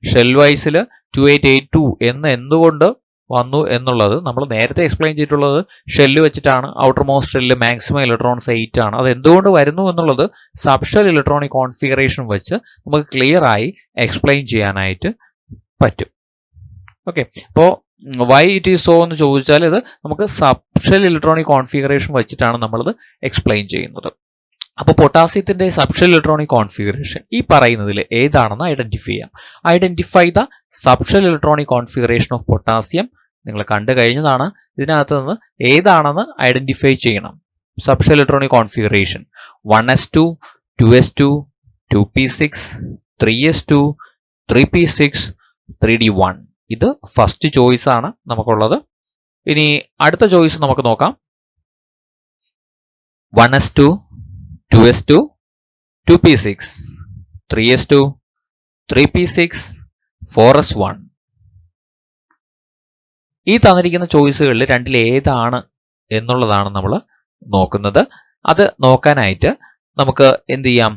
Speaker 1: ഷെൽ വൈസിൽ 2882 എന്ന് എന്തുകൊണ്ട് വന്നു എന്നുള്ളത് നമ്മൾ നേരത്തെ എക്സ്പ്ലെയിൻ ചെയ്തിട്ടുള്ളത്. ഷെല്ല് വെച്ചിട്ടാണ്. Outer most shell maximum electrons 8 ആണ്. അത് എന്തുകൊണ്ട് വരുന്നു എന്നുള്ളത് സബ്ഷെൽ ഇലക്ട്രോണിക് കോൺഫിഗറേഷൻ വെച്ച് നമുക്ക് ക്ലിയർ ആയി എക്സ്പ്ലെയിൻ ചെയ്യാനായിട്ട് പറ്റും. ഓക്കെ, അപ്പോൾ വൈ ഇറ്റ് ഈസ് സോ എന്ന് ചോദിച്ചാൽ ഇത് നമുക്ക് സബ്ഷെൽ ഇലക്ട്രോണിക് കോൺഫിഗറേഷൻ വെച്ചിട്ടാണ് നമ്മളത് എക്സ്പ്ലെയിൻ ചെയ്യുന്നത്. അപ്പോൾ പൊട്ടാസ്യത്തിന്റെ സബ്ഷെൽ ഇലക്ട്രോണിക് കോൺഫിഗറേഷൻ ഈ പറയുന്നതിൽ ഏതാണെന്ന് ഐഡന്റിഫൈ ചെയ്യാം. Identify the subshell electronic configuration of potassium നിങ്ങൾ കണ്ടു കഴിഞ്ഞതാണ്. ഇതിനകത്ത് നിന്ന് ഏതാണെന്ന് ഐഡന്റിഫൈ ചെയ്യണം. Subshell electronic configuration 1s2, 2s2, 2p6, 3s2, 3p6, 3d1. ഇത് ഫസ്റ്റ് ചോയ്സ് ആണ് നമുക്കുള്ളത്. ഇനി അടുത്ത ചോയ്സ് നമുക്ക് നോക്കാം. 1s2, 2s2, 2p6, 3s2, 3p6, 4s1. ഈ തന്നിരിക്കുന്ന ചോയ്സുകളിൽ രണ്ടിൽ ഏതാണ് എന്നുള്ളതാണ് നമ്മൾ നോക്കുന്നത്. അത് നോക്കാനായിട്ട് നമുക്ക് എന്ത് ചെയ്യാം?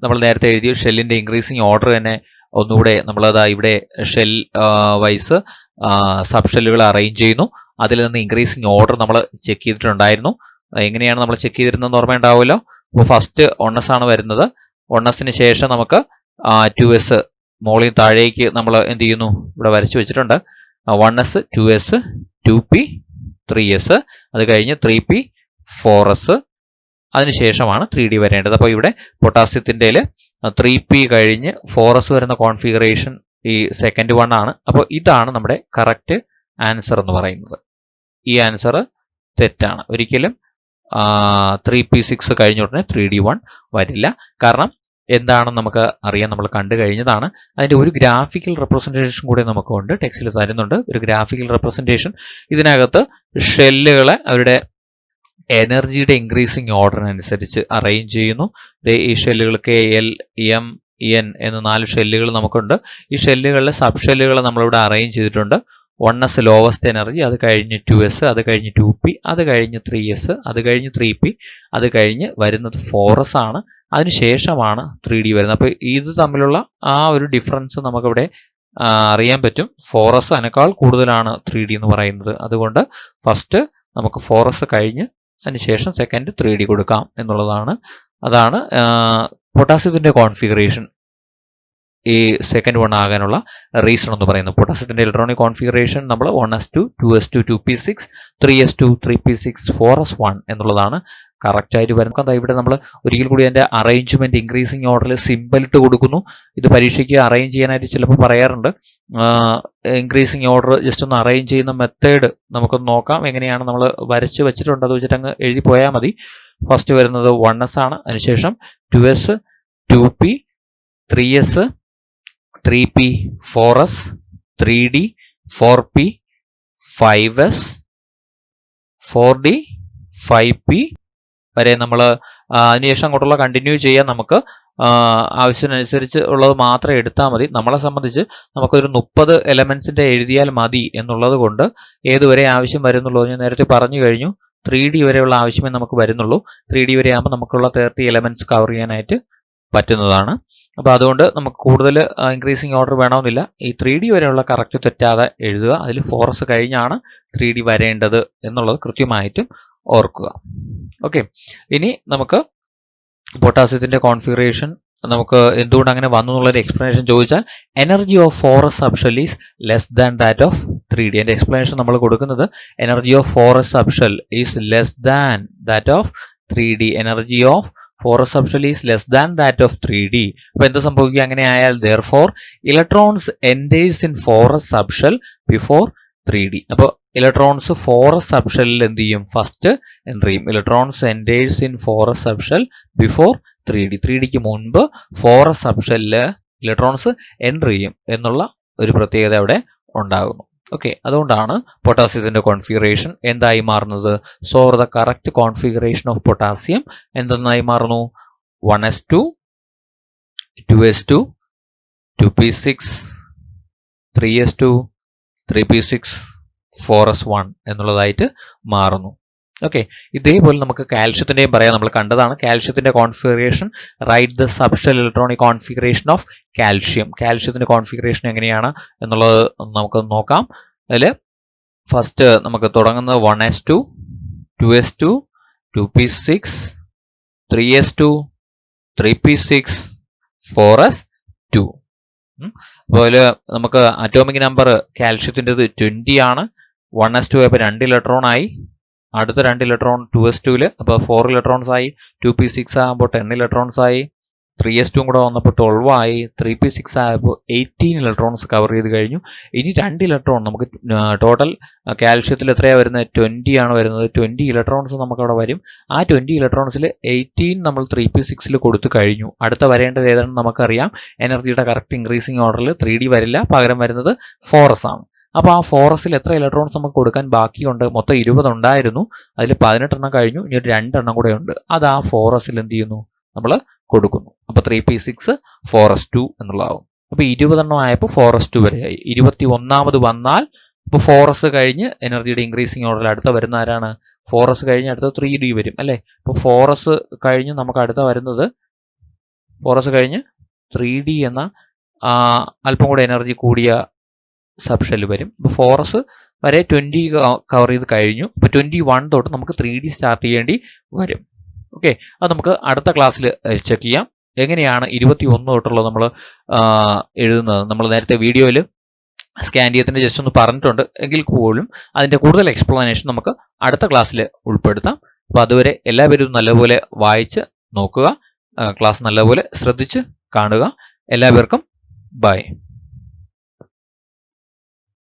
Speaker 1: നമ്മൾ നേരത്തെ എഴുതിയ ഷെല്ലിന്റെ ഇൻക്രീസിങ് ഓർഡർ തന്നെ ഒന്നുകൂടെ നമ്മളത് ഇവിടെ ഷെൽ വൈസ് സബ് ഷെല്ലുകൾ അറേഞ്ച് ചെയ്യുന്നു. അതിൽ നിന്ന് ഇൻക്രീസിങ് ഓർഡർ നമ്മൾ ചെക്ക് ചെയ്തിട്ടുണ്ടായിരുന്നു. എങ്ങനെയാണ് നമ്മൾ ചെക്ക് ചെയ്തിരുന്നതെന്ന് ഓർമ്മയുണ്ടാവുമല്ലോ. അപ്പോൾ ഫസ്റ്റ് 1s ആണ് വരുന്നത്. 1sന് ശേഷം നമുക്ക് 2s മോളിൽ താഴേക്ക് നമ്മൾ എന്ത് ചെയ്യുന്നു? ഇവിടെ വരച്ചു വെച്ചിട്ടുണ്ട്. 1s, 2s, 2p, 3s, അത് കഴിഞ്ഞ് 3p, 4s, അതിനുശേഷമാണ് 3d വരേണ്ടത്. അപ്പോൾ ഇവിടെ പൊട്ടാസ്യത്തിൻ്റെ 3p കഴിഞ്ഞ് 4s വരുന്ന കോൺഫിഗറേഷൻ ഈ സെക്കൻഡ് വൺ ആണ്. അപ്പോൾ ഇതാണ് നമ്മുടെ കറക്റ്റ് ആൻസർ എന്ന് പറയുന്നത്. ഈ ആൻസർ തെറ്റാണ്. ഒരിക്കലും 3p6 കഴിഞ്ഞ ഉടനെ 3d1 വരില്ല. കാരണം എന്താണെന്ന് നമുക്ക് അറിയാം, നമ്മൾ കണ്ടു കഴിഞ്ഞതാണ്. അതിൻ്റെ ഒരു ഗ്രാഫിക്കൽ റെപ്രസെൻറ്റേഷൻ കൂടെ നമുക്കുണ്ട്, ടെക്സ്റ്റിൽ തരുന്നുണ്ട് ഒരു ഗ്രാഫിക്കൽ റെപ്രസെൻറ്റേഷൻ. ഇതിനകത്ത് ഷെല്ലുകളെ അവരുടെ എനർജിയുടെ ഇൻക്രീസിങ് ഓർഡറിനനുസരിച്ച് അറേഞ്ച് ചെയ്യുന്നു. ഈ ഷെല്ലുകൾ KL, M, N എന്ന് 4 ഷെല്ലുകൾ നമുക്കുണ്ട്. ഈ ഷെല്ലുകളിലെ സബ് ഷെല്ലുകൾ നമ്മളിവിടെ അറേഞ്ച് ചെയ്തിട്ടുണ്ട്. 1s ലോവസ്റ്റ് എനർജി, അത് കഴിഞ്ഞ് 2s, അത് കഴിഞ്ഞ് 2p, അത് കഴിഞ്ഞ് 3s, അത് കഴിഞ്ഞ് 3p, അത് കഴിഞ്ഞ് വരുന്നത് 4s ആണ്. അതിനുശേഷമാണ് 3d വരുന്നത്. അപ്പോൾ ഇത് തമ്മിലുള്ള ആ ഒരു ഡിഫറൻസ് നമുക്കിവിടെ അറിയാൻ പറ്റും. 4s അതിനേക്കാൾ കൂടുതലാണ് 3d എന്ന് പറയുന്നത്. അതുകൊണ്ട് ഫസ്റ്റ് നമുക്ക് 4s കഴിഞ്ഞ് അതിനുശേഷം സെക്കൻഡ് 3d കൊടുക്കാം എന്നുള്ളതാണ്. അതാണ് പൊട്ടാസ്യത്തിന്റെ കോൺഫിഗറേഷൻ ഈ സെക്കൻഡ് വൺ ആകാനുള്ള റീസൺ എന്ന് പറയുന്നത്. പൊട്ടാസ്യത്തിന്റെ ഇലക്ട്രോണിക് കോൺഫിഗറേഷൻ നമ്മൾ 1s2, 2s2, 2p6, 3s2, 3p6, 4s1 എന്നുള്ളതാണ് കറക്റ്റ് ആയിട്ട് വരുന്നത്. ഇവിടെ നമ്മൾ ഒരിക്കൽ കൂടി അതിന്റെ അറേഞ്ച്മെന്റ് ഇൻക്രീസിങ് ഓർഡറിൽ സിമ്പിൾ ഇട്ട് കൊടുക്കുന്നു. ഇത് പരീക്ഷയ്ക്ക് അറേഞ്ച് ചെയ്യാനായിട്ട് ചിലപ്പോൾ പറയാറുണ്ട്. ഇൻക്രീസിങ് ഓർഡർ ജസ്റ്റ് ഒന്ന് അറേഞ്ച് ചെയ്യുന്ന മെത്തേഡ് നമുക്കൊന്ന് നോക്കാം. എങ്ങനെയാണ് നമ്മൾ വരച്ച് വെച്ചിട്ടുണ്ട്, അത് വെച്ചിട്ട് അങ്ങ് എഴുതി പോയാൽ മതി. ഫസ്റ്റ് വരുന്നത് 1s ആണ്, അതിനുശേഷം 2s, 2p, 3s, 3p, 4s, 3d, 4p, 5s, 4d, 5p വരെ നമ്മൾ അതിനുശേഷം അങ്ങോട്ടുള്ള കണ്ടിന്യൂ ചെയ്യാൻ നമുക്ക് ആവശ്യത്തിനനുസരിച്ച് ഉള്ളത് മാത്രം എടുത്താൽ മതി. നമ്മളെ സംബന്ധിച്ച് നമുക്കൊരു 30 എലമെന്റ്സിന്റെ എഴുതിയാൽ മതി എന്നുള്ളത് കൊണ്ട് ഏതുവരെ ആവശ്യം വരുന്നുള്ളൂ ഞാൻ നേരത്തെ പറഞ്ഞു കഴിഞ്ഞു. 3d വരെയുള്ള ആവശ്യമേ നമുക്ക് വരുന്നുള്ളൂ. 3d വരെ ആകുമ്പോൾ നമുക്കുള്ള 30 എലമെന്റ്സ് കവർ ചെയ്യാനായിട്ട് പറ്റുന്നതാണ്. അപ്പോൾ അതുകൊണ്ട് നമുക്ക് കൂടുതൽ ഇൻക്രീസിങ് ഓർഡർ വേണമെന്നില്ല. ഈ 3d വരെയുള്ള കറക്റ്റ് തെറ്റാതെ എഴുതുക. അതിൽ 4s കഴിഞ്ഞാണ് 3d വരേണ്ടത് എന്നുള്ളത് കൃത്യമായിട്ടും ഓർക്കുക. ഓക്കെ, ഇനി നമുക്ക് പൊട്ടാസ്യത്തിന്റെ കോൺഫിഗറേഷൻ നമുക്ക് എന്തുകൊണ്ട് അങ്ങനെ വന്നു എന്നുള്ളൊരു എക്സ്പ്ലനേഷൻ ചോദിച്ചാൽ energy of 4s subshell is less than that of 3d. അതിന്റെ എക്സ്പ്ലനേഷൻ നമ്മൾ കൊടുക്കുന്നത് energy of 4s subshell is less than that of 3d. Energy of 4s subshell is less than that of 3d. അപ്പോൾ എന്ത് സംഭവിക്കുക? അങ്ങനെ ആയാൽ therefore electrons enters in 4s subshell before 3d. അപ്പോൾ electrons 4s subshellൽ എന്ത് ചെയ്യും? ഫസ്റ്റ് എൻ്റർ ചെയ്യും. Electrons enters in 4s subshell before 3d. 3dക്ക് മുൻപ് 4s subshellൽ ഇലക്ട്രോൺസ് എൻ്റർ ചെയ്യും എന്നുള്ള ഒരു പ്രത്യേകത അവിടെ ഉണ്ടാകുന്നു. ഓക്കെ, അതുകൊണ്ടാണ് പൊട്ടാസ്യത്തിന്റെ കോൺഫിഗറേഷൻ എന്തായി മാറുന്നത്? So the correct configuration of potassium എന്തെന്നായി മാറുന്നു? 1s2, 2s2, 2p6, 3s2, 3p6, 4s1 എന്നുള്ളതായിട്ട് മാറുന്നു. ഓക്കെ, ഇതേപോലെ നമുക്ക് കാൽഷ്യത്തിന്റെയും പറയാം. നമ്മൾ കണ്ടതാണ് കാൽഷ്യത്തിന്റെ configuration. Write the subshell electronic configuration of calcium. കാൽഷ്യത്തിന്റെ കോൺഫിഗറേഷൻ എങ്ങനെയാണ് എന്നുള്ളത് നമുക്ക് നോക്കാം. അതിൽ ഫസ്റ്റ് നമുക്ക് തുടങ്ങുന്നത് 1s2, 2s2, 2p6, 3s2, 3p6, 4s2. അതുപോലെ നമുക്ക് അറ്റോമിക് നമ്പർ കാൽഷ്യത്തിൻ്റെത് 20 ആണ്. 1s2 ആയപ്പോൾ 2 ഇലക്ട്രോൺ ആയി. അടുത്ത 2 ഇലക്ട്രോൺ 2s2ല്, അപ്പോൾ 4 ഇലക്ട്രോൺസ് ആയി. 2p6 ആകുമ്പോൾ 10 ഇലക്ട്രോൺസ് ആയി. 3s2 കൂടെ വന്നപ്പോൾ 12 ആയി. 3p6 ആയപ്പോൾ 18 ഇലക്ട്രോൺസ് കവർ ചെയ്ത് കഴിഞ്ഞു. ഇനി 2 ഇലക്ട്രോൺ നമുക്ക് ടോട്ടൽ കാൽഷ്യത്തിൽ എത്രയാണ് വരുന്നത്? 20 ആണ് വരുന്നത്. 20 ഇലക്ട്രോൺസ് നമുക്ക് അവിടെ വരും. ആ 20 ഇലക്ട്രോൺസിൽ 18 നമ്മൾ 3p6ൽ കൊടുത്തു കഴിഞ്ഞു. അടുത്ത വരേണ്ടത് ഏതാണെന്ന് നമുക്കറിയാം. എനർജിയുടെ കറക്റ്റ് ഇൻക്രീസിങ് ഓർഡറിൽ 3d വരില്ല, പകരം വരുന്നത് 4s ആണ്. അപ്പോൾ ആ 4sൽ എത്ര ഇലക്ട്രോൺസ് നമുക്ക് കൊടുക്കാൻ ബാക്കിയുണ്ട്? മൊത്തം 20 ഉണ്ടായിരുന്നു, അതിൽ 18 എണ്ണം കഴിഞ്ഞു, ഇനി ഒരു 2 എണ്ണം കൂടെ ഉണ്ട്. അത് ആ 4sൽ എന്ത് ചെയ്യുന്നു? നമ്മൾ കൊടുക്കുന്നു. അപ്പോൾ 3p6 4s2 എന്നുള്ളതാവും. അപ്പോൾ 20 എണ്ണം ആയപ്പോൾ 4s2 വരെയായി. 21ാമത് വന്നാൽ ഇപ്പോൾ 4s കഴിഞ്ഞ് എനർജിയുടെ ഇൻക്രീസിങ് ഓർഡറിൽ അടുത്ത വരുന്ന ആരാണ്? 4s കഴിഞ്ഞ് അടുത്ത 3d വരും അല്ലേ? അപ്പോൾ 4s കഴിഞ്ഞ് നമുക്ക് അടുത്ത വരുന്നത് 4s കഴിഞ്ഞ് 3d എന്ന അല്പം കൂടെ എനർജി കൂടിയ സബ്ഷെൽ വരും. ഇപ്പോൾ 4s വരെ 20 കവർ ചെയ്ത് കഴിഞ്ഞു. ഇപ്പോൾ 21 തൊട്ട് നമുക്ക് 3d സ്റ്റാർട്ട് ചെയ്യേണ്ടി വരും. ഓക്കെ, അത് നമുക്ക് അടുത്ത ക്ലാസ്സിൽ ചെക്ക് ചെയ്യാം. എങ്ങനെയാണ് 21 തൊട്ടുള്ളത് നമ്മൾ എഴുതുന്നത്? നമ്മൾ നേരത്തെ വീഡിയോയിൽ സ്കാൻഡിയത്തിൻ്റെ ജസ്റ്റ് ഒന്ന് പറഞ്ഞിട്ടുണ്ട്, എങ്കിൽ പോലും അതിൻ്റെ കൂടുതൽ എക്സ്പ്ലനേഷൻ നമുക്ക് അടുത്ത ക്ലാസ്സിൽ ഉൾപ്പെടുത്താം. അപ്പോൾ അതുവരെ എല്ലാവരും നല്ലപോലെ വായിച്ച് നോക്കുക, ക്ലാസ് നല്ലപോലെ ശ്രദ്ധിച്ച് കാണുക. എല്ലാവർക്കും ബൈ.